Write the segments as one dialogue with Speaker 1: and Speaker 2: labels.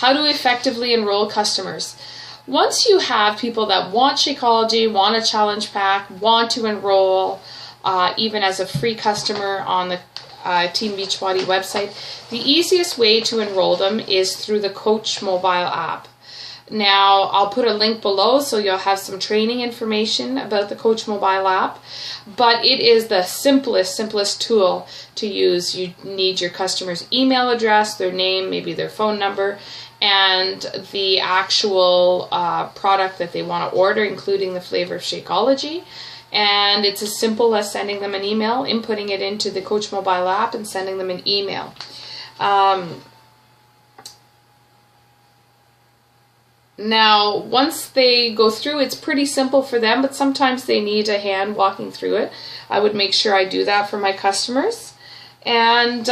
Speaker 1: How to effectively enroll customers. Once you have people that want Shakeology, want a challenge pack, want to enroll, even as a free customer on the Team Beachbody website, the easiest way to enroll them is through the Coach mobile app. Now, I'll put a link below so you'll have some training information about the Coach mobile app, but it is the simplest tool to use. You need your customer's email address, their name, maybe their phone number, and the actual product that they want to order, including the flavor of Shakeology. And it's as simple as sending them an email, inputting it into the Coach mobile app, and sending them an email. Now, once they go through, it's pretty simple for them, but sometimes they need a hand walking through it. I would make sure I do that for my customers. And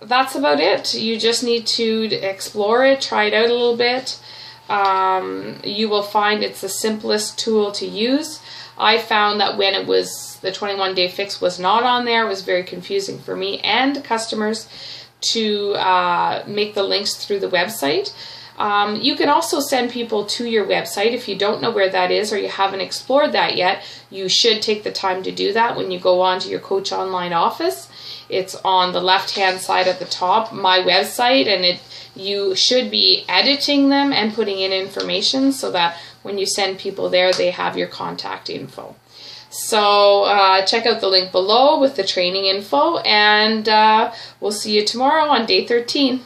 Speaker 1: that's about it. You just need to explore it, try it out a little bit. You will find it's the simplest tool to use. I found that when it was, the 21-day fix was not on there, it was very confusing for me and customers to make the links through the website. You can also send people to your website. If you don't know where that is or you haven't explored that yet, you should take the time to do that when you go on to your Coach Online office. It's on the left-hand side at the top, my website, and you should be editing them and putting in information so that when you send people there, they have your contact info. So check out the link below with the training info, and we'll see you tomorrow on day 13.